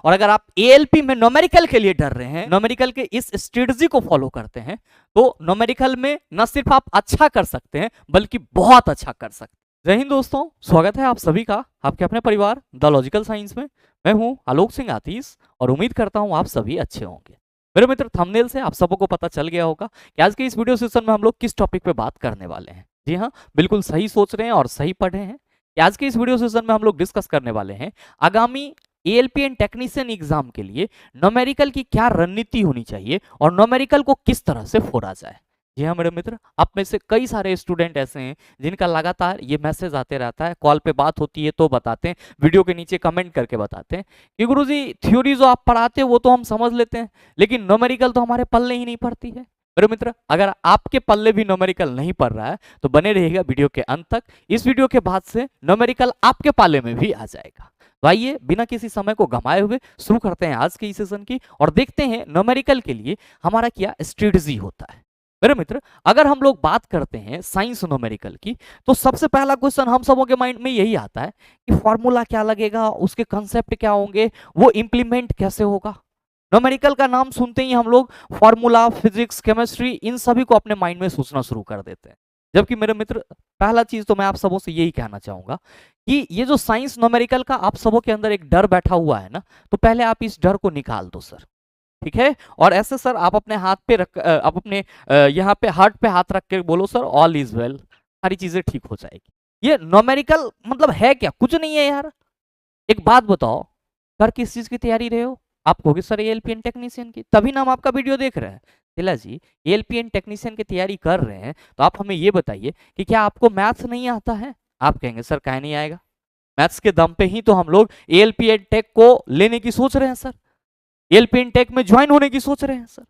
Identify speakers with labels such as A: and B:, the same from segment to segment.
A: और अगर आप एएलपी में न्यूमेरिकल के लिए डर रहे हैं, न्यूमेरिकल के इस स्ट्रेटजी को फॉलो करते हैं, तो न्यूमेरिकल में न सिर्फ आप अच्छा कर सकते हैं बल्कि बहुत अच्छा कर सकते हैं। जय हिंद दोस्तों, स्वागत है आप सभी का आपके अपने परिवार द लॉजिकल साइंस में। मैं हूं आलोक सिंह आतीश और उम्मीद करता हूं आप सभी अच्छे होंगे। मेरे मित्र, थंबनेल से आप सबको पता चल गया होगा कि आज के इस वीडियो सेशन में हम लोग किस टॉपिक पे बात करने वाले हैं। जी हाँ, बिल्कुल सही सोच रहे हैं और सही पढ़े हैं कि आज के इस वीडियो सेशन में हम लोग डिस्कस करने वाले हैं आगामी एएलपी एंड टेक्नीशियन एग्जाम के लिए न्यूमेरिकल की क्या रणनीति होनी चाहिए और न्यूमेरिकल को किस तरह से फोड़ा जाए। जी हाँ मेरे मित्र, आप में से कई सारे स्टूडेंट ऐसे हैं जिनका लगातार ये मैसेज आते रहता है, कॉल पे बात होती है तो बताते हैं, वीडियो के नीचे कमेंट करके बताते हैं कि गुरुजी थ्योरी जो आप पढ़ाते हैं वो तो हम समझ लेते हैं, लेकिन न्यूमेरिकल तो हमारे पल्ले ही नहीं पड़ती है। मेरे मित्र, अगर आपके पल्ले भी न्यूमेरिकल नहीं पड़ रहा है तो बने रहिएगा वीडियो के अंत तक। इस वीडियो के बाद से न्यूमेरिकल आपके पाले में भी आ जाएगा। तो आइए बिना किसी समय को गंवाए हुए शुरू करते हैं आज के इस सेशन की और देखते हैं न्यूमेरिकल के लिए हमारा क्या स्ट्रेटजी होता है। मेरे मित्र, अगर हम लोग बात करते हैं साइंस न्यूमेरिकल की तो सबसे पहला क्वेश्चन हम सबों के माइंड में यही आता है कि फॉर्मूला क्या लगेगा, उसके कंसेप्ट क्या होंगे, वो इंप्लीमेंट कैसे होगा। न्यूमेरिकल का नाम सुनते ही हम लोग फॉर्मूला, फिजिक्स, केमिस्ट्री इन सभी को अपने माइंड में सोचना शुरू कर देते हैं। जबकि मेरे मित्र, पहला चीज तो मैं आप सबों से यही कहना चाहूंगा कि ये जो साइंस न्यूमेरिकल का आप सबों के अंदर एक डर बैठा हुआ है ना, तो पहले आप इस डर को निकाल दो सर, ठीक है। और ऐसे सर आप अपने हाथ पे रख, आप अपने यहाँ पे हार्ट पे हाथ रख के बोलो सर ऑल इज वेल, सारी चीजें ठीक हो जाएगी। ये न्यूमेरिकल मतलब है क्या? कुछ नहीं है यार। एक बात बताओ, कर किस चीज की तैयारी रहे हो? आप कहोगे सर एएलपी एंड टेक्नीशियन की, तभी ना हम आपका वीडियो देख रहे हैं। तिला जी, एएलपी एंड टेक्नीशियन की तैयारी कर रहे हैं तो आप हमें ये बताइए कि क्या आपको मैथ्स नहीं आता है? आप कहेंगे सर काहे नहीं आएगा, मैथ्स के दम पे ही तो हम लोग एएलपी एंड टेक को लेने की सोच रहे हैं सर, एएलपी एंड टेक में ज्वाइन होने की सोच रहे हैं सर।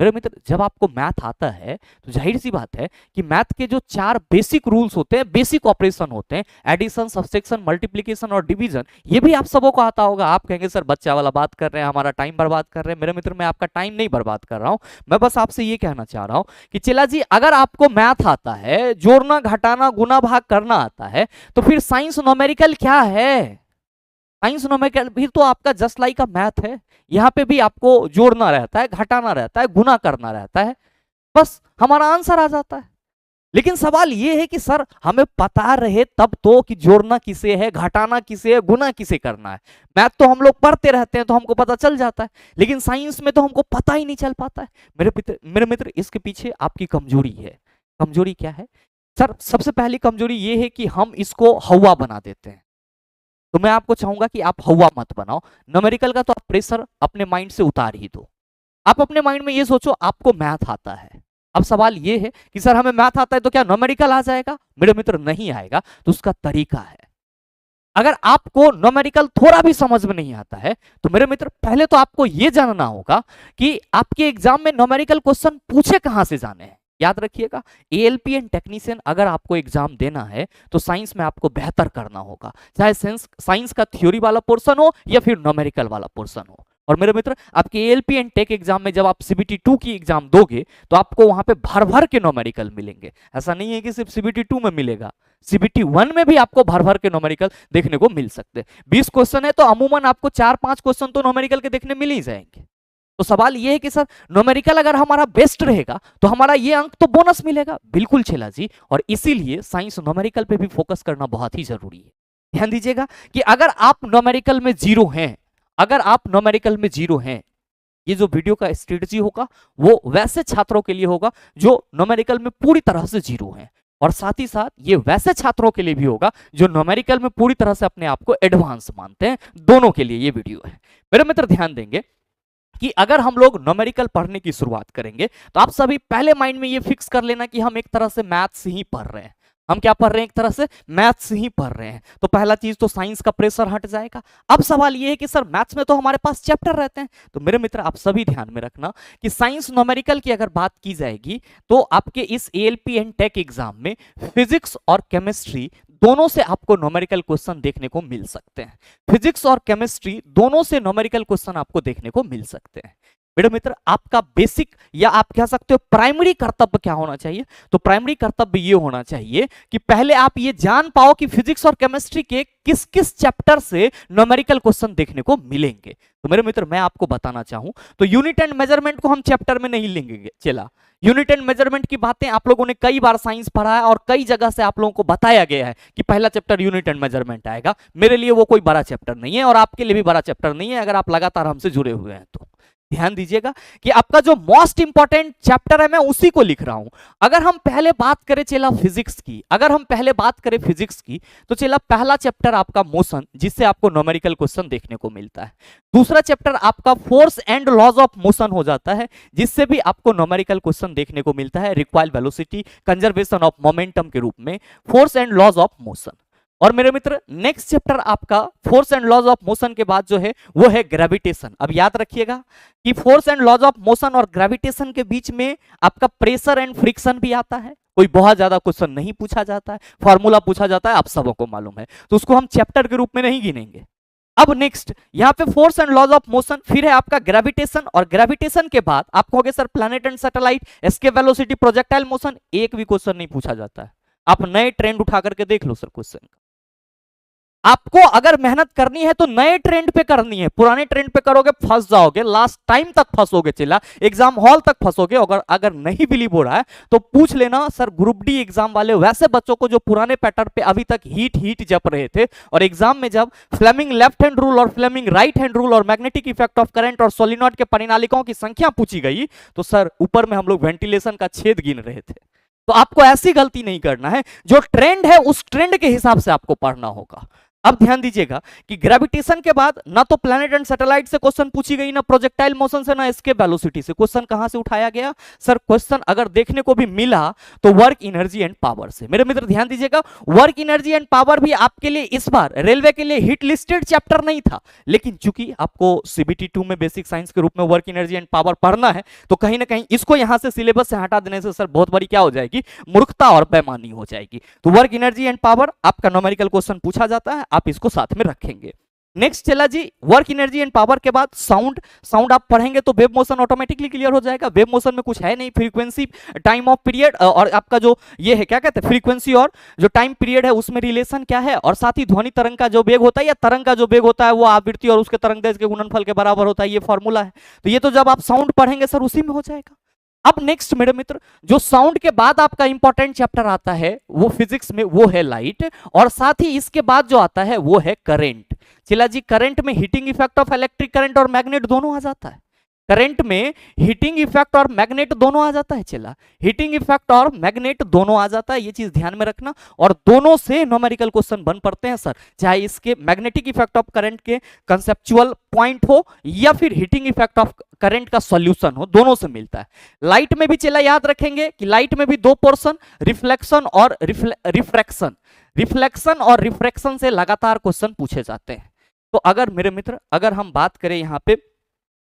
A: मेरे मित्र, जब आपको मैथ आता है तो जाहिर सी बात है कि मैथ के जो 4 बेसिक रूल्स होते हैं, बेसिक ऑपरेशन होते हैं, एडिशन, सब्सट्रैक्शन, मल्टीप्लिकेशन और डिवीजन, ये भी आप सबों को आता होगा। आप कहेंगे सर बच्चा वाला बात कर रहे हैं, हमारा टाइम बर्बाद कर रहे हैं। मेरे मित्र, मैं आपका टाइम नहीं बर्बाद कर रहा हूं, मैं बस आपसे ये कहना चाह रहा हूं कि चला जी, अगर आपको मैथ आता है, जोड़ना, घटाना, गुना, भाग करना आता है, तो फिर साइंस न्यूमेरिकल क्या है? साइंस न्यूमेरिकल भी तो आपका जस्ट लाइक का मैथ है। यहाँ पे भी आपको जोड़ना रहता है, घटाना रहता है, गुना करना रहता है, बस हमारा आंसर आ जाता है। लेकिन सवाल ये है कि सर हमें पता रहे तब तो कि जोड़ना किसे है, घटाना किसे है, गुना किसे करना है। मैथ तो हम लोग पढ़ते रहते हैं तो हमको पता चल जाता है, लेकिन साइंस में तो हमको पता ही नहीं चल पाता है। मेरे मित्र, इसके पीछे आपकी कमजोरी है। कमजोरी क्या है सर? सबसे पहली कमजोरी ये है कि हम इसको हवा बना देते हैं। तो मैं आपको चाहूंगा कि आप हवा मत बनाओ। न्यूमेरिकल का तो आप प्रेशर अपने माइंड से उतार ही दो। आप अपने माइंड में ये सोचो आपको मैथ आता है। अब सवाल ये है कि सर हमें मैथ आता है तो क्या न्यूमेरिकल आ जाएगा? मेरे मित्र, नहीं आएगा। तो उसका तरीका है, अगर आपको न्यूमेरिकल थोड़ा भी समझ में नहीं आता है तो मेरे मित्र, पहले तो आपको यह जानना होगा कि आपके एग्जाम में न्यूमेरिकल क्वेश्चन पूछे कहां से जाने हैं। याद रखिएगा, एएलपी एंड टेक्नीशियन अगर आपको एग्जाम देना है तो साइंस में आपको बेहतर करना होगा, चाहे साइंस का थ्योरी वाला पोर्शन हो या फिर न्यूमेरिकल वाला पोर्शन हो। और मेरे मित्र, आपके एएलपी एंड टेक एग्जाम में जब आप सीबीटी 2 की एग्जाम दोगे तो आपको वहां पे भर भर के न्यूमेरिकल मिलेंगे। ऐसा नहीं है कि सिर्फ सीबीटी 2 में मिलेगा, सीबीटी 1 में भी आपको भर भर के न्यूमेरिकल देखने को मिल सकते हैं। 20 क्वेश्चन है तो अमूमन आपको 4-5 क्वेश्चन तो न्यूमेरिकल के देखने मिल ही जाएंगे। तो सवाल यह है कि सर न्यूमेरिकल अगर हमारा बेस्ट रहेगा तो हमारा ये अंक तो बोनस मिलेगा। बिल्कुल छेला जी, और इसीलिए साइंस न्यूमेरिकल पे भी फोकस करना बहुत ही जरूरी है। ध्यान दीजिएगा कि अगर आप न्यूमेरिकल में जीरो हैं, अगर आप न्यूमेरिकल में जीरो हैं, ये जो वीडियो का स्ट्रेटजी होगा वो वैसे छात्रों के लिए होगा जो न्यूमेरिकल में पूरी तरह से जीरो हैं, और साथ ही साथ ये वैसे छात्रों के लिए भी होगा जो न्यूमेरिकल में पूरी तरह से अपने आप को एडवांस मानते हैं। दोनों के लिए ये वीडियो है। मेरे मित्र, ध्यान देंगे कि अगर हम लोग न्यूमेरिकल पढ़ने की शुरुआत करेंगे तो आप सभी पहले माइंड में ये फिक्स कर लेना कि हम एक तरह से मैथ्स ही पढ़ रहे हैं। हम क्या पढ़ रहे हैं? एक तरह से मैथ्स ही पढ़ रहे हैं। तो पहला चीज तो साइंस का प्रेशर हट जाएगा। अब सवाल ये है कि सर मैथ्स में तो हमारे पास चैप्टर रहते हैं। तो मेरे मित्र, आप सभी ध्यान में रखना कि साइंस न्यूमेरिकल की अगर बात की जाएगी तो आपके इस एएलपी एंड टेक एग्जाम में फिजिक्स और केमिस्ट्री दोनों से आपको न्यूमेरिकल क्वेश्चन देखने को मिल सकते हैं। फिजिक्स और केमिस्ट्री दोनों से न्यूमेरिकल क्वेश्चन आपको देखने को मिल सकते हैं। मेरे मित्र आपका बेसिक या आप कह सकते हो प्राइमरी कर्तव्य क्या होना चाहिए? तो प्राइमरी कर्तव्य ये होना चाहिए कि पहले आप ये जान पाओ कि फिजिक्स और केमिस्ट्री के किस किस चैप्टर से न्यूमेरिकल क्वेश्चन देखने को मिलेंगे। तो मेरे मित्र मैं आपको बताना चाहूं तो यूनिट एंड मेजरमेंट को हम चैप्टर में नहीं लेंगे। चला यूनिट एंड मेजरमेंट की बातें आप लोगों ने कई बार साइंस पढ़ा है और कई जगह से आप लोगों को बताया गया है कि पहला चैप्टर यूनिट एंड मेजरमेंट आएगा। मेरे लिए वो कोई बड़ा चैप्टर नहीं है और आपके लिए भी बड़ा चैप्टर नहीं है अगर आप लगातार हमसे जुड़े हुए हैं तो। ध्यान दीजिएगा कि आपका जो मोस्ट इंपॉर्टेंट चैप्टर है मैं उसी को लिख रहा हूं। अगर हम पहले बात करें चला फिजिक्स की, अगर हम पहले बात करें फिजिक्स की तो चला पहला चैप्टर आपका मोशन, जिससे आपको न्यूमेरिकल क्वेश्चन देखने को मिलता है। दूसरा चैप्टर आपका force and laws of motion हो जाता है, जिससे भी आपको न्यूमेरिकल क्वेश्चन देखने को मिलता है required velocity conservation of momentum के रूप में, force and laws of motion. और मेरे मित्र नेक्स्ट चैप्टर आपका force and laws of motion के बाद जो है वो है ग्रेविटेशन। अब याद रखिएगा कि force and laws of motion और ग्रेविटेशन के बीच में आपका प्रेशर एंड फ्रिक्शन भी आता है। कोई बहुत ज्यादा क्वेश्चन नहीं पूछा जाता है, फॉर्मूला पूछा जाता है, आप सबों को मालूम है, तो उसको हम चैप्टर के रूप में नहीं गिनेंगे। अब नेक्स्ट यहाँ पे force and laws of motion, फिर है आपका ग्रेविटेशन, और ग्रेविटेशन के बाद आप कहोगे sir planet and satellite, escape velocity, projectile motion, एक भी क्वेश्चन नहीं पूछा जाता है। आप नए ट्रेंड उठा करके देख लो सर क्वेश्चन। आपको अगर मेहनत करनी है तो नए ट्रेंड पे करनी है, पुराने ट्रेंड पे करोगे फंस जाओगे, लास्ट टाइम तक फंसोगे, चिल्ला एग्जाम हॉल तक फंसोगे। अगर नहीं बिलीव हो रहा है तो पूछ लेना सर ग्रुप डी एग्जाम वाले वैसे बच्चों को जो पुराने पैटर्न पे अभी तक हीट जप रहे थे, और एग्जाम में जब फ्लेमिंग लेफ्ट हैंड रूल और फ्लेमिंग राइट हैंड रूल और मैग्नेटिक इफेक्ट ऑफ करंट और सोलिनॉइड के परिनालिकाओं की संख्या पूछी गई तो सर ऊपर में हम लोग वेंटिलेशन का छेद गिन रहे थे। तो आपको ऐसी गलती नहीं करना है, जो ट्रेंड है उस ट्रेंड के हिसाब से आपको पढ़ना होगा। अब ध्यान दीजिएगा कि ग्रेविटेशन के बाद ना तो प्लैनेट एंड सैटेलाइट से क्वेश्चन पूछी गई, ना प्रोजेक्टाइल मोशन से, ना एस्केप वेलोसिटी से। क्वेश्चन कहां से उठाया गया सर? क्वेश्चन अगर देखने को भी मिला तो वर्क एनर्जी एंड पावर से। मेरे मित्र ध्यान दीजिएगा, वर्क एनर्जी एंड पावर भी आपके लिए इस बार रेलवे के लिए हिट लिस्टेड चैप्टर नहीं था, लेकिन चूंकि आपको सीबीटी 2 में बेसिक साइंस के रूप में वर्क एनर्जी एंड पावर पढ़ना है तो कहीं ना कहीं इसको यहां से सिलेबस से हटा देने से सर बहुत बड़ी क्या हो जाएगी, मूर्खता और बेईमानी हो जाएगी। तो वर्क एनर्जी एंड पावर आपका न्यूमेरिकल क्वेश्चन पूछा जाता है, आप इसको साथ में रखेंगे। नेक्स्ट चला जी वर्क एनर्जी एंड पावर के बाद साउंड आप पढ़ेंगे तो वेव मोशन ऑटोमेटिकली क्लियर हो जाएगा। वेव मोशन में कुछ है नहीं, फ्रीक्वेंसी, टाइम ऑफ पीरियड और आपका जो ये है क्या कहते हैं फ्रीक्वेंसी और जो टाइम पीरियड है उसमें रिलेशन क्या है, और साथ ही ध्वनि तरंग का जो वेग होता है या तरंग का जो वेग होता है वो आवृत्ति और उसके तरंग दैर्ध्य के गुणनफल के बराबर होता है, ये फॉर्मूला है। तो ये तो जब आप साउंड पढ़ेंगे सर उसी में हो जाएगा। अब नेक्स्ट मेरे मित्र जो साउंड के बाद आपका इंपॉर्टेंट चैप्टर आता है वो फिजिक्स में वो है लाइट, और साथ ही इसके बाद जो आता है वो है करंट। चिला जी करंट में heating effect of electric current और मैग्नेट दोनों आ जाता है। करंट में हीटिंग इफेक्ट और मैग्नेट दोनों आ जाता है। चिला हीटिंग इफेक्ट और मैग्नेट दोनों आ जाता है, ये चीज ध्यान में रखना। और दोनों से न्यूमेरिकल क्वेश्चन बन पड़ते हैं सर, चाहे इसके मैग्नेटिक इफेक्ट ऑफ करंट के कंसेप्चुअल पॉइंट हो या फिर हीटिंग इफेक्ट ऑफ करंट का सॉल्यूशन हो, दोनों से मिलता है। लाइट में भी चिला याद रखेंगे कि लाइट में भी दो पोर्शन, रिफ्लेक्शन और रिफ्रैक्शन। रिफ्लेक्शन और रिफ्रैक्शन से लगातार क्वेश्चन पूछे जाते हैं। तो अगर मेरे मित्र अगर हम बात करें यहाँ पे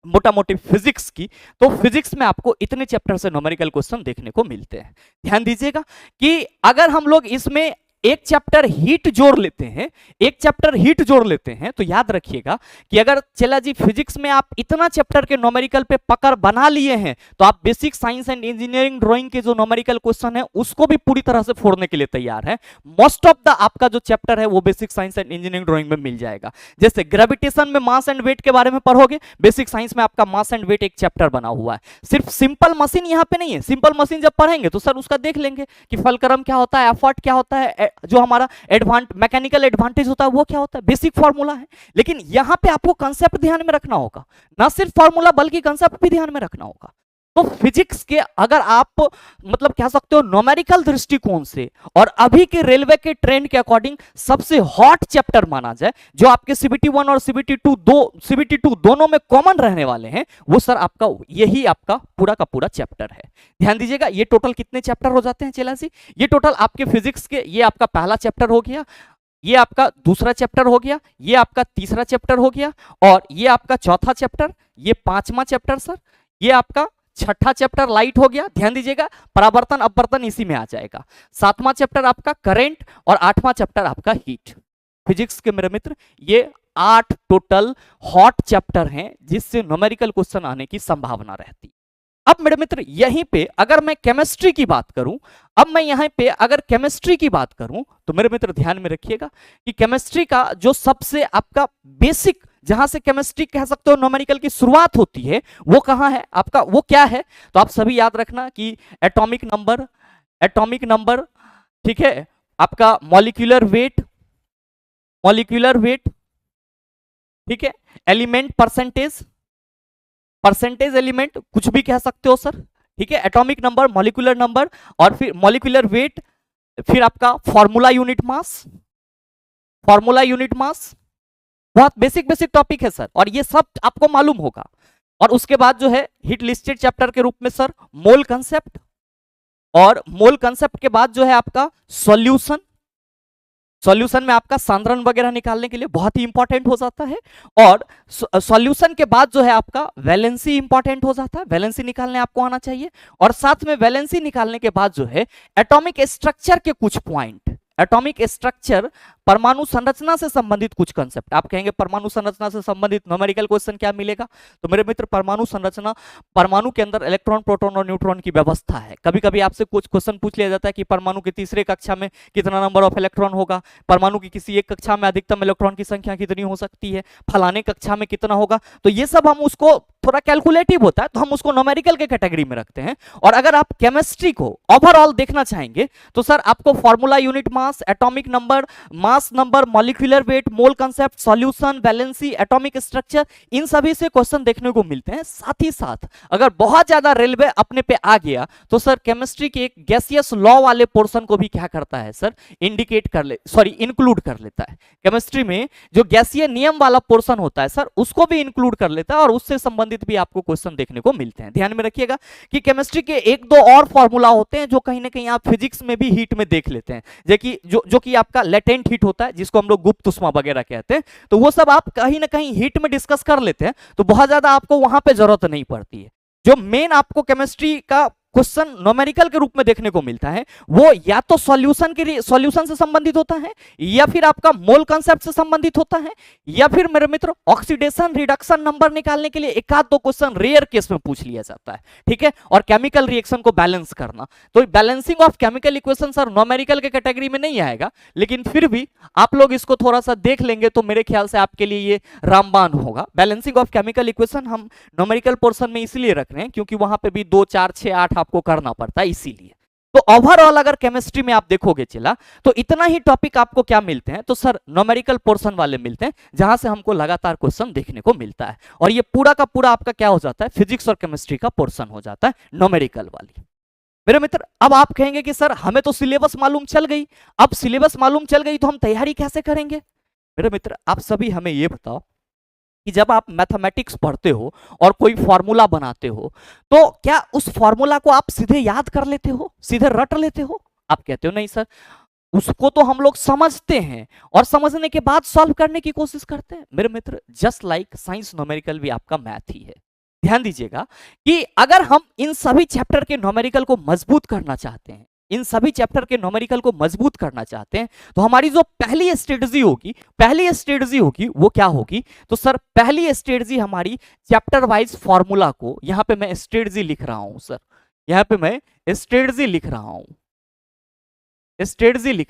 A: मोटा मोटी फिजिक्स की, तो फिजिक्स में आपको इतने चैप्टर से न्यूमेरिकल क्वेश्चन देखने को मिलते हैं। ध्यान दीजिएगा कि अगर हम लोग इसमें एक चैप्टर हीट जोड़ लेते हैं, एक चैप्टर हीट जोड़ लेते हैं, तो याद रखिएगा कि अगर चला जी फिजिक्स में आप इतना चैप्टर के न्यूमेरिकल पे पकड़ बना लिए हैं तो आप basic science and engineering drawing के जो न्यूमेरिकल क्वेश्चन है उसको भी पूरी तरह से फोड़ने के लिए तैयार है। मोस्ट ऑफ द आपका जो चैप्टर है वो basic science and engineering drawing में मिल जाएगा। जैसे ग्रेविटेशन में मास एंड वेट के बारे में पढ़ोगे, बेसिक साइंस में आपका मास एंड वेट एक चैप्टर बना हुआ है। सिर्फ सिंपल मशीन यहाँ पे नहीं है, सिंपल मशीन जब पढ़ेंगे तो सर उसका देख लेंगे कि फलक्रम क्या होता है, एफर्ट क्या होता है, जो हमारा मैकेनिकल एडवांटेज होता है वो क्या होता है, बेसिक फॉर्मूला है। लेकिन यहां पे आपको कंसेप्ट ध्यान में रखना होगा, ना सिर्फ फॉर्मूला बल्कि कंसेप्ट भी ध्यान में रखना होगा। तो फिजिक्स के अगर आप मतलब कह सकते हो न्यूमेरिकल दृष्टिकोण से और अभी के रेलवे के ट्रेंड के अकॉर्डिंग सबसे हॉट चैप्टर माना जाए, जो आपके सीबीटी 1 और सीबीटी 2 दोनों में कॉमन रहने वाले हैं, वो सर आपका यही आपका पूरा का पूरा चैप्टर है। ध्यान दीजिएगा ये टोटल कितने चैप्टर हो जाते हैं चेला जी? ये टोटल आपके फिजिक्स के ये आपका पहला चैप्टर हो गया, ये आपका दूसरा चैप्टर हो गया, ये आपका तीसरा चैप्टर हो गया, और ये आपका चौथा चैप्टर, ये पांचवा चैप्टर सर, ये आपका छठा चैप्टर लाइट हो गया। ध्यान दीजिएगा परावर्तन अपवर्तन इसी में आ जाएगा। सातवां चैप्टर आपका करंट और आठवां चैप्टर आपका हीट। फिजिक्स के मेरे मित्र ये 8 टोटल हॉट चैप्टर हैं जिससे न्यूमेरिकल क्वेश्चन आने की संभावना रहती है। अब मेरे मित्र यहीं पे अगर मैं केमिस्ट्री की बात करूं, अब मैं यहां पे अगर केमिस्ट्री की बात करूं तो मेरे मित्र ध्यान में रखिएगा कि केमिस्ट्री का जो सबसे आपका बेसिक, जहां से केमिस्ट्री कह सकते हो न्यूमेरिकल की शुरुआत होती है, वो कहां है आपका, वो क्या है? तो आप सभी याद रखना कि एटॉमिक नंबर, ठीक है, आपका मॉलिक्यूलर वेट, ठीक है, एलिमेंट परसेंटेज एलिमेंट, कुछ भी कह सकते हो सर, ठीक है, एटॉमिक नंबर, मॉलिक्यूलर नंबर, और फिर मॉलिक्यूलर वेट, फिर आपका फॉर्मूला यूनिट मास, बहुत बेसिक टॉपिक है सर, और ये सब आपको मालूम होगा। और उसके बाद जो है हिट लिस्टेड चैप्टर के रूप में सर मोल कंसेप्ट, और मोल कंसेप्ट के बाद जो है आपका सॉल्यूशन में आपका सांद्रण वगैरह निकालने के लिए बहुत ही इंपॉर्टेंट हो जाता है। और सॉल्यूशन के बाद जो है आपका वैलेंसी इंपॉर्टेंट हो जाता है, वैलेंसी निकालने आपको आना चाहिए। और साथ में वैलेंसी निकालने के बाद जो है एटॉमिक स्ट्रक्चर के कुछ पॉइंट, एटॉमिक स्ट्रक्चर, परमाणु संरचना से संबंधित कुछ कंसेप्ट। आप कहेंगे परमाणु संरचना से संबंधित न्यूमेरिकल क्वेश्चन क्या मिलेगा? तो मेरे मित्र परमाणु संरचना, परमाणु के अंदर इलेक्ट्रॉन, प्रोटॉन और न्यूट्रॉन की व्यवस्था है। कभी कभी आपसे कुछ क्वेश्चन पूछ लिया जाता है कि परमाणु की तीसरे कक्षा में कितना नंबर ऑफ इलेक्ट्रॉन होगा, परमाणु की किसी एक कक्षा में अधिकतम इलेक्ट्रॉन की संख्या कितनी हो सकती है, फलाने कक्षा में कितना होगा। तो ये सब हम उसको थोड़ा कैलकुलेटिव होता है तो हम उसको न्यूमेरिकल के कैटेगरी में रखते हैं। और अगर आप केमिस्ट्री को ओवरऑल देखना चाहेंगे तो सर आपको formula unit mass, atomic number, mass number, molecular weight, mole concept, solution, valency, atomic structure, इन सभी से क्वेश्चन देखने को मिलते हैं। साथ ही साथ अगर बहुत ज्यादा रेलवे अपने पे आ गया तो सर केमिस्ट्री के एक गैसियस लॉ वाले पोर्शन को भी क्या करता है सर, इंक्लूड कर लेता है। केमिस्ट्री में जो गैसीय नियम वाला पोर्शन होता है सर उसको भी इंक्लूड कर लेता है और उससे संबंधित भी आपको क्वेश्चन देखने को मिलते हैं। ध्यान में रखिएगा कि केमिस्ट्री के एक दो और फॉर्मूला होते हैं जो कहीं ना कहीं आप फिजिक्स में भी हीट में देख लेते हैं, जो कि आपका लेटेंट हीट होता है, जिसको हम लोग गुप्त उष्मा वगैरह कहते हैं। तो वो सब आप कहीं ना कहीं हीट में डिस्कस कर लेते हैं, तो बहुत ज्यादा आपको वहां पे जरूरत नहीं पड़ती है। जो मेन आपको केमिस्ट्री का क्वेश्चन न्यूमेरिकल के रूप में देखने को मिलता है वो या तो सॉल्यूशन से संबंधित होता है, या फिर आपका मोल कंसेप्ट से संबंधित होता है, या फिर मेरे मित्र ऑक्सीडेशन रिडक्शन नंबर निकालने के लिए एक आध दो क्वेश्चन रेयर केस में पूछ लिया जाता है, ठीक है। और केमिकल रिएक्शन को बैलेंस करना, तो balancing of chemical equation sir numerical के कैटेगरी में नहीं आएगा, लेकिन फिर भी आप लोग इसको थोड़ा सा देख लेंगे तो मेरे ख्याल से आपके लिए ये रामबाण होगा। बैलेंसिंग ऑफ केमिकल इक्वेशन हम न्यूमेरिकल पोर्शन में इसलिए रख रहे हैं क्योंकि वहां पे भी 2 4 6 8 आपको करना पड़ता है, इसीलिए। तो ओवरऑल अगर केमिस्ट्री में आप देखोगे चला तो इतना ही टॉपिक आपको क्या मिलते हैं, तो सर न्यूमेरिकल पोर्शन वाले मिलते हैं जहां से हमको लगातार क्वेश्चन देखने को मिलता है। और ये पूरा का पूरा आपका क्या हो जाता है, फिजिक्स और केमिस्ट्री का पोर्शन हो जाता है न्यूमेरिकल वाली। मेरे मित्र अब आप कहेंगे कि सर हमें तो सिलेबस मालूम चल गई, अब सिलेबस मालूम चल गई तो हम तैयारी कैसे करेंगे? मेरे मित्र आप सभी हमें ये बताओ कि जब आप मैथमेटिक्स पढ़ते हो और कोई फॉर्मूला बनाते हो तो क्या उस फॉर्मूला को आप सीधे याद कर लेते हो, सीधे रट लेते हो? आप कहते हो नहीं सर, उसको तो हम लोग समझते हैं और समझने के बाद सॉल्व करने की कोशिश करते हैं। मेरे मित्र जस्ट लाइक साइंस न्यूमेरिकल भी आपका मैथ ही है। ध्यान दीजिएगा कि अगर हम इन सभी चैप्टर के न्यूमेरिकल को मजबूत करना चाहते हैं, इन सभी चैप्टर के न्यूमेरिकल को मजबूत करना चाहते हैं, तो हमारी जो पहली स्ट्रेटजी होगी वो क्या होगी? तो सर पहली स्ट्रेटजी हमारी चैप्टर वाइज फॉर्मूला को, यहां पे मैं स्ट्रेटजी लिख रहा हूं सर, यहां पे मैं स्ट्रेटजी लिख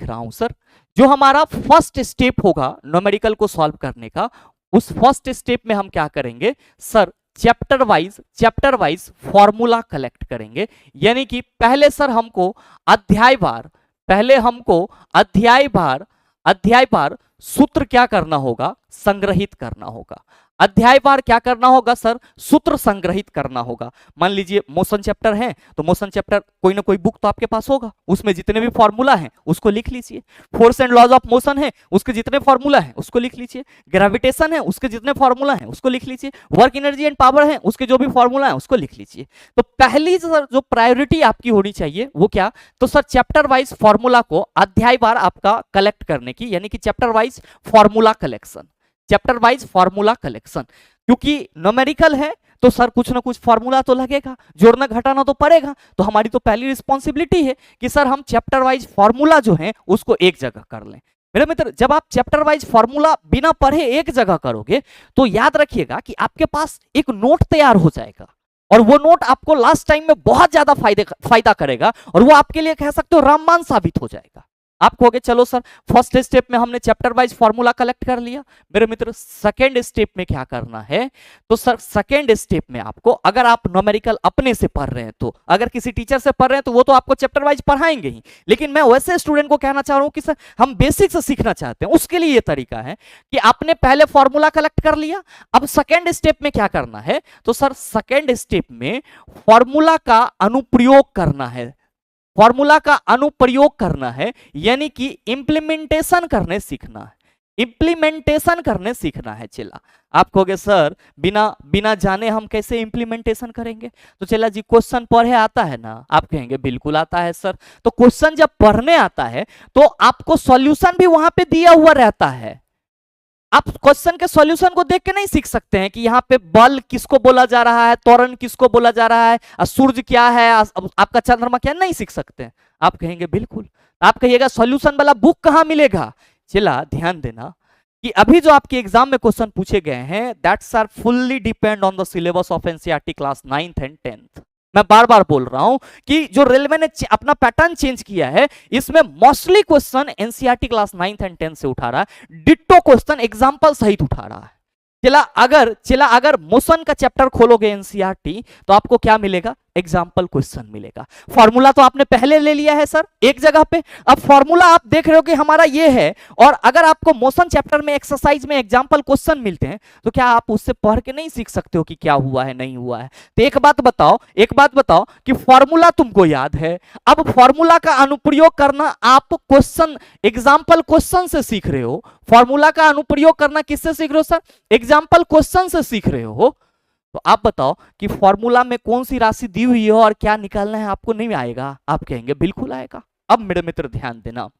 A: रहा हूं सर। जो हमारा फर्स्ट स्टेप होगा न्यूमेरिकल को सॉल्व करने का, उस फर्स्ट स्टेप में हम क्या करेंगे sir, chapter wise formula collect करेंगे। यानी कि पहले सर हमको अध्याय बार सूत्र क्या करना होगा, संग्रहित करना होगा। अध्याय बार क्या करना होगा सर, सूत्र संग्रहित करना होगा। मान लीजिए मोशन चैप्टर है तो मोशन चैप्टर कोई ना कोई बुक तो आपके पास होगा, उसमें जितने भी फॉर्मूला हैं उसको लिख लीजिए। Force and laws of motion है, उसके जितने फॉर्मूला हैं उसको लिख लीजिए। ग्रेविटेशन है, उसके जितने फॉर्मूला हैं उसको लिख लीजिए। वर्क एनर्जी एंड पावर है, उसके जो भी फॉर्मूला है उसको लिख लीजिए। तो पहली सर जो प्रायोरिटी आपकी होनी चाहिए वो क्या, तो सर चैप्टर वाइज फॉर्मूला को अध्याय बार आपका कलेक्ट करने की, यानी कि चैप्टर वाइज फॉर्मूला कलेक्शन। क्योंकि न्यूमेरिकल है तो सर कुछ ना कुछ फॉर्मूला तो लगेगा, जोड़ना घटाना तो पड़ेगा। तो हमारी तो पहली रिस्पॉन्सिबिलिटी है कि सर हम चैप्टर वाइज फॉर्मूला जो है उसको एक जगह कर लें। मेरे मित्र जब आप चैप्टर वाइज फॉर्मूला बिना पढ़े एक जगह करोगे तो याद रखिएगा कि आपके पास एक नोट तैयार हो जाएगा और वो नोट आपको लास्ट टाइम में बहुत ज्यादा फायदा करेगा और वो आपके लिए कह सकते हो रामबाण साबित हो जाएगा। आप कहोगे चलो सर फर्स्ट स्टेप में हमने चैप्टर वाइज फॉर्मूला कलेक्ट कर लिया, मेरे मित्र सेकेंड स्टेप में क्या करना है, तो सर सेकेंड स्टेप में आपको अगर आप न्यूमेरिकल अपने से पढ़ रहे हैं तो, अगर किसी टीचर से पढ़ रहे हैं तो वो तो आपको चैप्टर वाइज पढ़ाएंगे ही, लेकिन मैं वैसे स्टूडेंट को कहना चाह रहा हूं कि सर हम बेसिक से सीखना चाहते हैं, उसके लिए ये तरीका है कि आपने पहले फॉर्मूला कलेक्ट कर लिया, अब सेकेंड स्टेप में क्या करना है, तो सर सेकेंड स्टेप में फॉर्मूला का अनुप्रयोग करना है, फॉर्मूला का अनुप्रयोग करना है, यानी कि इंप्लीमेंटेशन करने सीखना है, इंप्लीमेंटेशन करने सीखना है। चला आप कहोगे सर बिना जाने हम कैसे इंप्लीमेंटेशन करेंगे, तो चला जी क्वेश्चन पढ़े आता है ना, आप कहेंगे बिल्कुल आता है सर। तो क्वेश्चन जब पढ़ने आता है तो आपको सॉल्यूशन भी वहां पे दिया हुआ रहता है, आप क्वेश्चन के सॉल्यूशन को देख के नहीं सीख सकते हैं कि यहाँ पे बल किसको बोला जा रहा है, त्वरण किसको बोला जा रहा है, सूर्य क्या है, आपका चंद्रमा क्या, नहीं सीख सकते हैं। आप कहेंगे बिल्कुल, आप कहिएगा सॉल्यूशन वाला बुक कहाँ मिलेगा। चला ध्यान देना कि अभी जो आपके एग्जाम में क्वेश्चन पूछे गए हैं that's are fully depend on the syllabus of NCERT class 9th and 10th। मैं बार बार बोल रहा हूं कि जो रेलवे ने अपना पैटर्न चेंज किया है, इसमें mostly question NCERT class 9th and 10th से उठा रहा है, डिट्टो क्वेश्चन एग्जांपल सहित उठा रहा है। चला अगर मोशन का चैप्टर खोलोगे एनसीईआरटी तो आपको क्या मिलेगा, एग्जाम्पल क्वेश्चन मिलेगा। फॉर्मूला तो आपने पहले ले लिया है सर एक जगह पे, अब फॉर्मूला आप देख रहे हो कि हमारा ये है, और अगर आपको मोशन चैप्टर में एक्सरसाइज में एग्जाम्पल क्वेश्चन मिलते हैं तो क्या आप उससे पढ़ के नहीं सीख सकते हो कि क्या हुआ है नहीं हुआ है। तो एक बात बताओ कि फॉर्मूला तुमको याद है, अब फॉर्मूला का अनुप्रयोग करना आप क्वेश्चन एग्जाम्पल क्वेश्चन से सीख रहे हो। फॉर्मूला का अनुप्रयोग करना किससे सीख रहे हो सर, एग्जाम्पल क्वेश्चन से सीख रहे हो। तो आप बताओ कि फॉर्मूला में कौन सी राशि दी हुई है और क्या निकालना है, आपको नहीं आएगा, आप कहेंगे बिल्कुल आएगा। अब मेरे मित्र ध्यान देना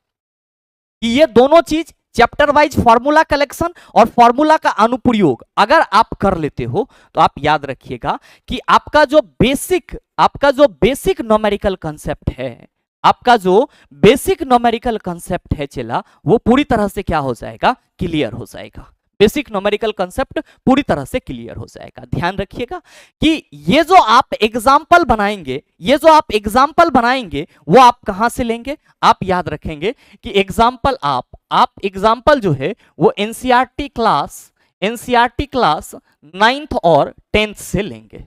A: कि ये दोनों चीज चैप्टर वाइज फॉर्मूला कलेक्शन और फॉर्मूला का अनुप्रयोग अगर आप कर लेते हो तो आप याद रखिएगा कि आपका जो बेसिक न्यूमेरिकल कांसेप्ट है, आपका जो बेसिक न्यूमेरिकल कांसेप्ट है चला वो पूरी तरह से क्या हो जाएगा, क्लियर हो जाएगा। बेसिक न्यूमेरिकल कांसेप्ट पूरी तरह से क्लियर हो जाएगा। ध्यान रखिएगा कि ये जो आप एग्जाम्पल बनाएंगे वो आप कहां से लेंगे, आप याद रखेंगे कि एग्जाम्पल आप एग्जाम्पल जो है वो एनसीईआरटी क्लास 9th और 10th से लेंगे,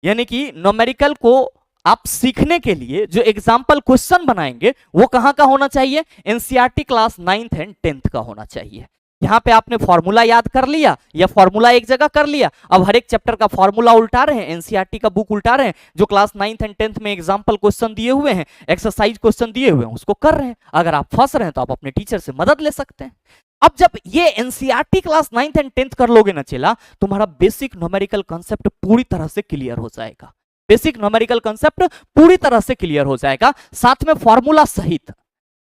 A: यानी कि न्यूमेरिकल को आप सीखने के लिए जो एग्जाम्पल क्वेश्चन बनाएंगे वो कहां का होना चाहिए, NCERT class 9th and 10th का होना चाहिए। यहां पे आपने फॉर्मूला याद कर लिया या फॉर्मूला एक जगह कर लिया, अब हर एक चैप्टर का फॉर्मूला उल्टा रहे हैं, एनसीईआरटी का बुक उल्टा रहे हैं, जो क्लास 9th एंड 10th में एग्जांपल क्वेश्चन दिए हुए हैं, एक्सरसाइज क्वेश्चन दिए हुए हैं, उसको कर रहे हैं। अगर आप फंस रहे हैं तो आप अपने टीचर से मदद ले सकते हैं। अब जब ये NCERT class 9th and 10th कर लोगे ना चला, तुम्हारा बेसिक न्यूमेरिकल कांसेप्ट पूरी तरह से क्लियर हो जाएगा, बेसिक न्यूमेरिकल कांसेप्ट पूरी तरह से क्लियर हो जाएगा, साथ में फॉर्मूला सहित।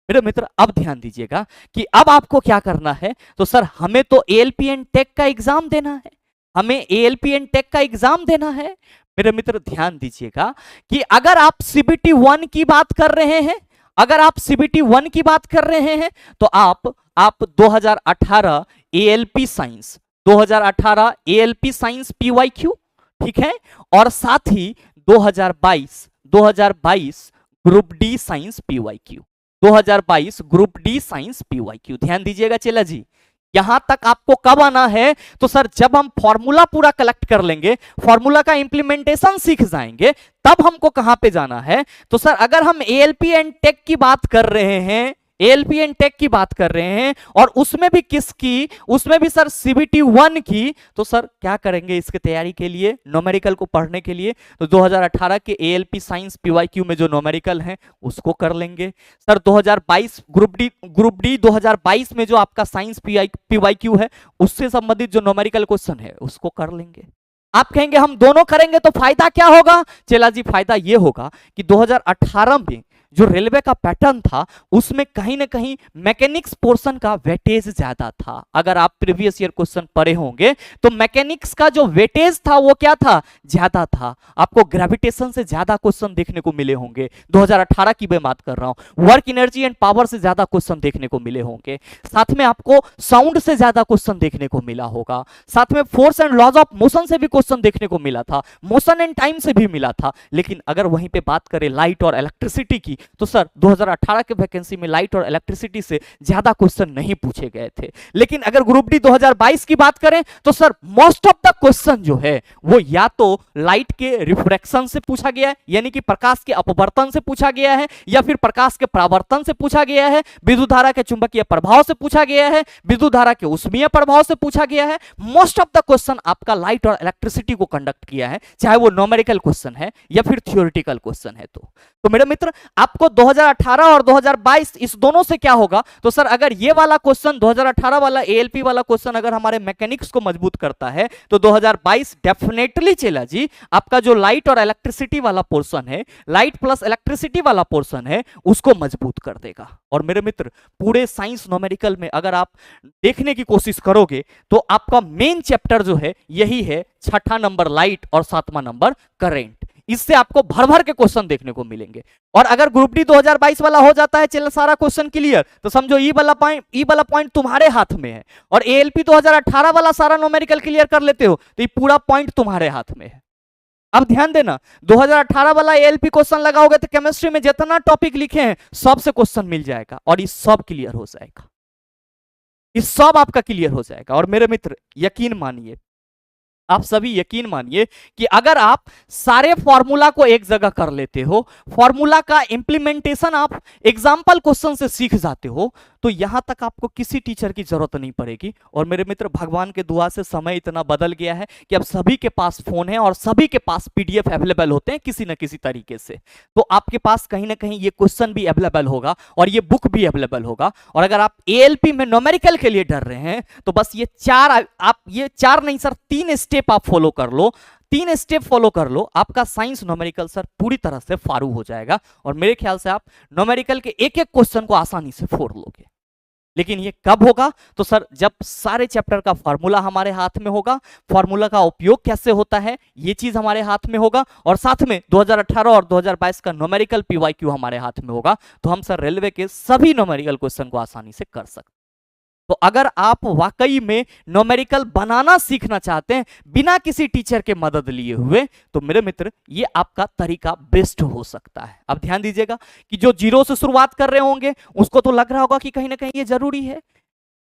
A: मेरे मित्र अब ध्यान दीजिएगा कि अब आपको क्या करना है, तो सर हमें तो एएलपी एंड टेक का एग्जाम देना है, हमें एएलपी एंड टेक का एग्जाम देना है। मेरे मित्र ध्यान दीजिएगा कि अगर आप सीबीटी 1 की बात कर रहे हैं, अगर आप सीबीटी 1 की बात कर रहे हैं तो आप 2018 ALP science 2018 ALP science PYQ, ठीक है, और साथ ही 2022 group D science PYQ, 2022 group D science PYQ. ध्यान दीजिएगा चला जी, यहां तक आपको कब आना है, तो सर जब हम फॉर्मूला पूरा कलेक्ट कर लेंगे, फॉर्मूला का इंप्लीमेंटेशन सीख जाएंगे, तब हमको कहां पे जाना है, तो सर अगर हम एएलपी एंड टेक की बात कर रहे हैं, एएलपी एंड टेक की बात कर रहे हैं, और उसमें भी किसकी, उसमें भी सर सीबीटी 1 की, तो सर क्या करेंगे इसके तैयारी के लिए, न्यूमेरिकल को पढ़ने के लिए, तो 2018 के एएलपी साइंस पीवाईक्यू में जो न्यूमेरिकल है उसको कर लेंगे। सर 2022 ग्रुप डी 2022 में जो आपका साइंस पीवाईक्यू है उससे संबंधित जो न्यूमेरिकल क्वेश्चन है उसको कर लेंगे। आप कहेंगे हम दोनों करेंगे तो फायदा क्या होगा, चला जी फायदा ये होगा कि 2018 में जो रेलवे का पैटर्न था उसमें कहीं ना कहीं मैकेनिक्स पोर्शन का वेटेज ज्यादा था। अगर आप प्रीवियस ईयर क्वेश्चन पढ़े होंगे तो मैकेनिक्स का जो वेटेज था वो क्या था, ज्यादा था। आपको ग्रेविटेशन से ज्यादा क्वेश्चन देखने को मिले होंगे, 2018 की मैं बात कर रहा हूं। वर्क एनर्जी एंड पावर से ज्यादा क्वेश्चन देखने को मिले होंगे, साथ में आपको साउंड से ज्यादा क्वेश्चन देखने को मिला होगा, साथ में force and laws of motion से भी क्वेश्चन देखने को मिला था, मोशन एंड टाइम से भी मिला था। लेकिन अगर वहीं पे बात करें लाइट और इलेक्ट्रिसिटी की तो सर 2018 के वैकेंसी में लाइट और इलेक्ट्रिसिटी से ज्यादा क्वेश्चन नहीं पूछे गए थे। लेकिन अगर ग्रुप डी 2022 की बात करें तो sir most of the question जो है वो या तो लाइट के रिफ्रैक्शन से पूछा गया है, यानी कि प्रकाश के अपवर्तन से पूछा गया है, या फिर प्रकाश के परावर्तन से पूछा गया है, विद्युत धारा के चुंबकीय प्रभाव से पूछा गया है, विद्युत धारा के ऊष्मीय प्रभाव से पूछा गया है। मोस्ट ऑफ द क्वेश्चन आपका लाइट और इलेक्ट्रिसिटी को कंडक्ट किया है, चाहे वो न्यूमेरिकल क्वेश्चन है या फिर थ्योरेटिकल क्वेश्चन है। तो मेरे मित्र आपको 2018 और 2022 इस दोनों से क्या होगा, तो सर अगर ये वाला क्वेश्चन 2018 वाला एएलपी वाला क्वेश्चन अगर हमारे मैकेनिक्स को मजबूत करता है तो 2022 डेफिनेटली चला जी आपका जो लाइट और इलेक्ट्रिसिटी वाला पोर्शन है, लाइट प्लस इलेक्ट्रिसिटी वाला पोर्शन है, उसको मजबूत कर देगा। और मेरे मित्र पूरे साइंस न्यूमेरिकल में अगर आप देखने की कोशिश करोगे तो आपका मेन चैप्टर जो है यही है, छठा नंबर लाइट और सातवां नंबर करंट। इससे आपको भर भर के क्वेश्चन देखने को मिलेंगे। और अगर ग्रुप डी 2022 वाला हो जाता है चलो सारा क्वेश्चन क्लियर, तो समझो ई वाला पॉइंट तुम्हारे हाथ में है, और एएलपी 2018 वाला सारा न्यूमेरिकल क्लियर कर लेते हो तो ये पूरा पॉइंट तुम्हारे हाथ में है। अब ध्यान देना 2018 वाला एएलपी क्वेश्चन लगाओगे तो केमिस्ट्री में जितना टॉपिक लिखे हैं सबसे क्वेश्चन मिल जाएगा और ये सब क्लियर हो जाएगा, ये सब आपका क्लियर हो जाएगा। और मेरे मित्र यकीन मानिए, आप सभी यकीन मानिए कि अगर आप सारे फॉर्मूला को एक जगह कर लेते हो, फॉर्मूला का इंप्लीमेंटेशन आप एग्जाम्पल क्वेश्चन से सीख जाते हो, तो यहां तक आपको किसी टीचर की जरूरत नहीं पड़ेगी। और मेरे मित्र भगवान के दुआ से समय इतना बदल गया है कि अब सभी के पास फोन है और सभी के पास पीडीएफ अवेलेबल होते हैं किसी न किसी तरीके से, तो आपके पास कहीं ना कहीं ये क्वेश्चन भी अवेलेबल होगा और ये बुक भी अवेलेबल होगा। और अगर आप एएलपी में न्यूमेरिकल के लिए डर रहे हैं तो बस ये चार नहीं सर 3 स्टेप आप फॉलो कर लो, 3 स्टेप फॉलो कर लो, आपका साइंस न्यूमेरिकल सर पूरी तरह से फारू हो जाएगा। और मेरे ख्याल से आप न्यूमेरिकल के एक एक क्वेश्चन को आसानी से फोड़ लोगे। लेकिन ये कब होगा, तो सर जब सारे चैप्टर का फॉर्मूला हमारे हाथ में होगा, फॉर्मूला का उपयोग कैसे होता है ये चीज हमारे हाथ में होगा, और साथ में 2018 और 2022 का न्यूमेरिकल पीवाईक्यू हमारे हाथ में होगा, तो हम सर रेलवे के सभी न्यूमेरिकल क्वेश्चन को आसानी से कर सकते हैं। तो अगर आप वाकई में न्यूमेरिकल बनाना सीखना चाहते हैं बिना किसी टीचर के मदद लिए हुए, तो मेरे मित्र ये आपका तरीका बेस्ट हो सकता है। अब ध्यान दीजिएगा कि जो जीरो से शुरुआत कर रहे होंगे उसको तो लग रहा होगा कि कहीं ना कहीं ये जरूरी है,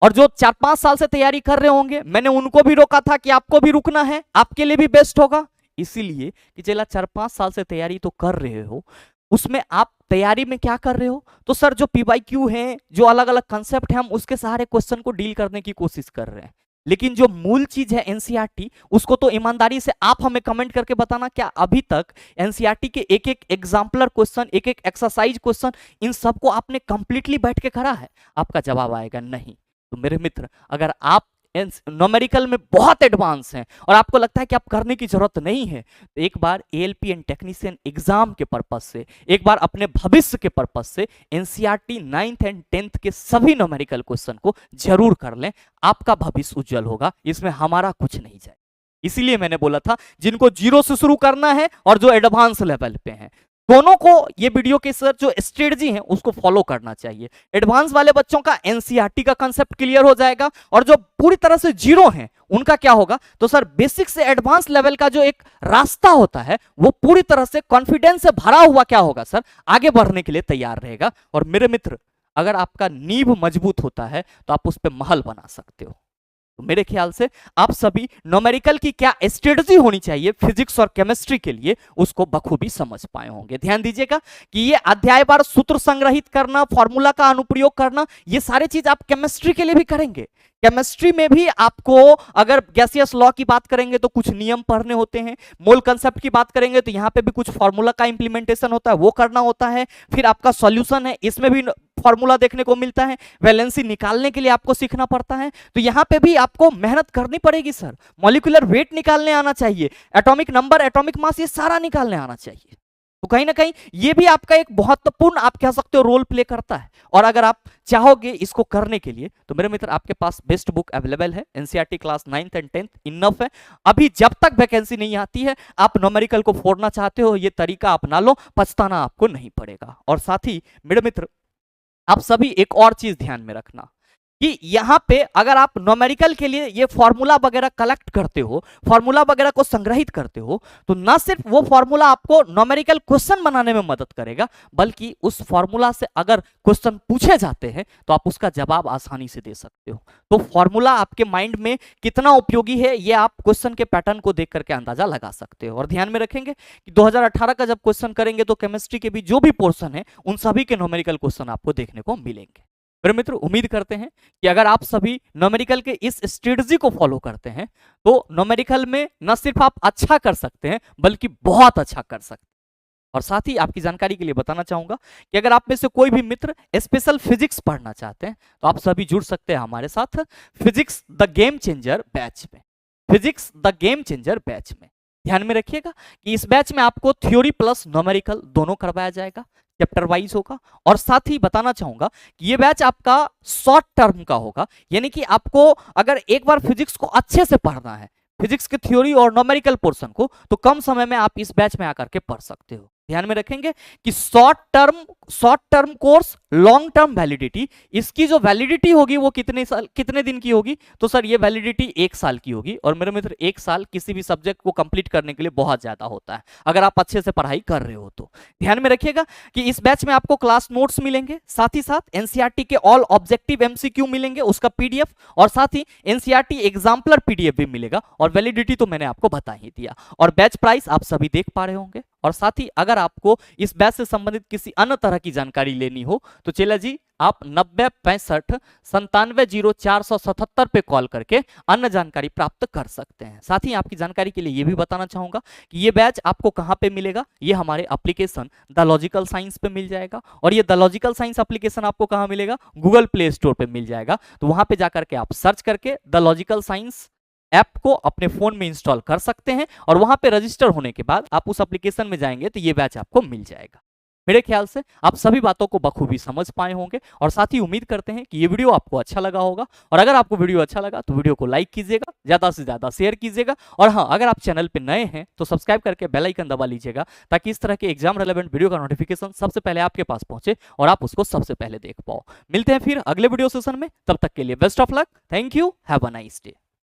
A: और जो 4-5 साल से तैयारी कर रहे होंगे मैंने उनको भी रोका था कि आपको भी रुकना है, आपके लिए भी बेस्ट होगा। इसीलिए कि चला 4-5 साल से तैयारी तो कर रहे हो, उसमें आप तैयारी में क्या कर रहे हो, तो सर जो पीवाईक्यू है, जो अलग अलग कंसेप्ट है, हम उसके सारे क्वेश्चन को डील करने की कोशिश कर रहे हैं। लेकिन जो मूल चीज है एनसीईआरटी, उसको तो ईमानदारी से आप हमें कमेंट करके बताना क्या अभी तक एनसीईआरटी के एक एक एग्जाम्पलर क्वेश्चन, एक एक एक्सरसाइज क्वेश्चन, इन सबको आपने कंप्लीटली बैठ के करा है? आपका जवाब आएगा नहीं। तो मेरे मित्र अगर आप न्यूमेरिकल में बहुत एडवांस हैं और आपको लगता है कि आप करने की जरूरत नहीं है, तो एक बार एएलपी एंड टेक्नीशियन एग्जाम के पर्पस से, एक बार अपने भविष्य के पर्पस से एनसीईआरटी 9th एंड 10th के सभी न्यूमेरिकल क्वेश्चन को जरूर कर लें। आपका भविष्य उज्जवल होगा, इसमें हमारा कुछ नहीं जाए। इसीलिए मैंने बोला था जिनको जीरो से शुरू करना है और जो एडवांस लेवल पे हैं, दोनों को ये वीडियो के सर जो स्ट्रेटजी है उसको फॉलो करना चाहिए। एडवांस वाले बच्चों का एनसीईआरटी का कांसेप्ट क्लियर हो जाएगा, और जो पूरी तरह से जीरो हैं उनका क्या होगा, तो सर बेसिक से एडवांस लेवल का जो एक रास्ता होता है वो पूरी तरह से कॉन्फिडेंस से भरा हुआ क्या होगा सर, आगे बढ़ने के लिए तैयार रहेगा। और मेरे मित्र अगर आपका नींव मजबूत होता है तो आप उस पर महल बना सकते हो। तो मेरे ख्याल से आप सभी न्यूमेरिकल की क्या स्ट्रेटजी होनी चाहिए फिजिक्स और केमिस्ट्री के लिए उसको बखूबी समझ पाए होंगे। ध्यान दीजिएगा कि ये अध्यायवार सूत्र संग्रहित करना, फॉर्मूला का अनुप्रयोग करना, ये सारी चीज आप केमिस्ट्री के लिए भी करेंगे। केमिस्ट्री में भी आपको अगर गैसियस लॉ की बात करेंगे तो कुछ नियम पढ़ने होते हैं, मोल कंसेप्ट की बात करेंगे तो यहाँ पे भी कुछ फॉर्मूला का इंप्लीमेंटेशन होता है, वो करना होता है। फिर आपका सॉल्यूशन है, इसमें भी फॉर्मूला देखने को मिलता है, वैलेंसी निकालने के लिए आपको सीखना पड़ता है। तो यहाँ पे भी आपको मेहनत करनी पड़ेगी सर। मॉलिक्यूलर वेट निकालने आना चाहिए, एटॉमिक नंबर, एटॉमिक मास, ये सारा निकालने आना चाहिए। तो कहीं ना कहीं ये भी आपका एक महत्वपूर्ण आप कह सकते हो रोल प्ले करता है। और अगर आप चाहोगे इसको करने के लिए तो मेरे मित्र आपके पास बेस्ट बुक अवेलेबल है, NCERT class 9th and 10th enough है। अभी जब तक वैकेंसी नहीं आती है, आप न्यूमेरिकल को फोड़ना चाहते हो, ये तरीका अपना लो, पछताना आपको नहीं पड़ेगा। और साथ ही मेरे मित्र आप सभी एक और चीज ध्यान में रखना कि यहां पे अगर आप न्यूमेरिकल के लिए ये फॉर्मूला वगैरह कलेक्ट करते हो, फॉर्मूला वगैरह को संग्रहित करते हो, तो ना सिर्फ वो फॉर्मूला आपको न्यूमेरिकल क्वेश्चन बनाने में मदद करेगा, बल्कि उस फॉर्मूला से अगर क्वेश्चन पूछे जाते हैं तो आप उसका जवाब आसानी से दे सकते हो। तो फॉर्मूला आपके माइंड में कितना उपयोगी है ये आप क्वेश्चन के पैटर्न को देख करके अंदाजा लगा सकते हो। और ध्यान में रखेंगे कि 2018 का जब क्वेश्चन करेंगे तो केमिस्ट्री के भी जो भी पोर्शन है उन सभी के न्यूमेरिकल क्वेश्चन आपको देखने को मिलेंगे। मेरे मित्र उम्मीद करते हैं कि अगर आप सभी न्यूमेरिकल के इस स्ट्रेटजी को फॉलो करते हैं तो न्यूमेरिकल में न सिर्फ आप अच्छा कर सकते हैं बल्कि बहुत अच्छा कर सकते हैं। और साथ ही आपकी जानकारी के लिए बताना चाहूंगा कि अगर आप में से कोई भी मित्र स्पेशल फिजिक्स पढ़ना चाहते हैं तो आप सभी जुड़ सकते हैं हमारे साथ physics the game changer batch में। Physics the game changer batch में ध्यान में रखिएगा कि इस बैच में आपको थ्योरी प्लस न्यूमेरिकल दोनों करवाया जाएगा, चैप्टर वाइज होगा। और साथ ही बताना चाहूंगा कि ये बैच आपका शॉर्ट टर्म का होगा, यानी कि आपको अगर एक बार फिजिक्स को अच्छे से पढ़ना है, फिजिक्स की थ्योरी और न्यूमेरिकल पोर्शन को, तो कम समय में आप इस बैच में आकर के पढ़ सकते हो। ध्यान में रखेंगे कि short term course, long term validity, इसकी जो वैलिडिटी होगी वो कितने दिन की होगी, तो सर ये वैलिडिटी 1 साल की होगी। और मेरे मित्र 1 साल किसी भी सब्जेक्ट को कंप्लीट करने के लिए बहुत ज्यादा होता है अगर आप अच्छे से पढ़ाई कर रहे हो तो। ध्यान में रखिएगा कि इस बैच में आपको क्लास नोट्स मिलेंगे, साथ ही साथ एनसीईआरटी के ऑल ऑब्जेक्टिव एमसीक्यू मिलेंगे, उसका पीडीएफ, और साथ ही एनसीईआरटी एग्जाम्पलर पीडीएफ भी मिलेगा। और वैलिडिटी तो मैंने आपको बता ही दिया। और बैच प्राइस आप सभी देख पा रहे होंगे। और साथ ही अगर आपको इस बैच से संबंधित किसी अन्य तरह की जानकारी लेनी हो तो चेला जी आप 9065 970477 पे कॉल करके अन्य जानकारी प्राप्त कर सकते हैं। साथ ही आपकी जानकारी के लिए ये भी बताना चाहूंगा कि ये बैच आपको कहां पे मिलेगा, ये हमारे एप्लीकेशन द लॉजिकल साइंस पे मिल जाएगा। और ये द लॉजिकल साइंस एप्लीकेशन आपको कहां मिलेगा, गूगल प्ले स्टोर पे मिल जाएगा। तो वहां पे जाकर के आप सर्च करके द लॉजिकल साइंस ऐप को अपने फोन में इंस्टॉल कर सकते हैं। और वहां पे रजिस्टर होने के बाद आप उस एप्लीकेशन में जाएंगे तो ये बैच आपको मिल जाएगा। मेरे ख्याल से आप सभी बातों को बखूबी समझ पाए होंगे। और साथ ही उम्मीद करते हैं कि ये वीडियो आपको अच्छा लगा होगा। और अगर आपको वीडियो अच्छा लगा तो वीडियो को लाइक कीजिएगा, ज्यादा से ज्यादा शेयर कीजिएगा। और हाँ, अगर आप चैनल पे नए हैं तो सब्सक्राइब करके बेल आइकन दबा लीजिएगा ताकि इस तरह के एग्जाम रेलेवेंट वीडियो का नोटिफिकेशन सबसे पहले आपके पास पहुंचे और आप उसको सबसे पहले देख पाओ। मिलते हैं फिर अगले वीडियो सेशन में, तब तक के लिए best of luck, thank you, have a nice day.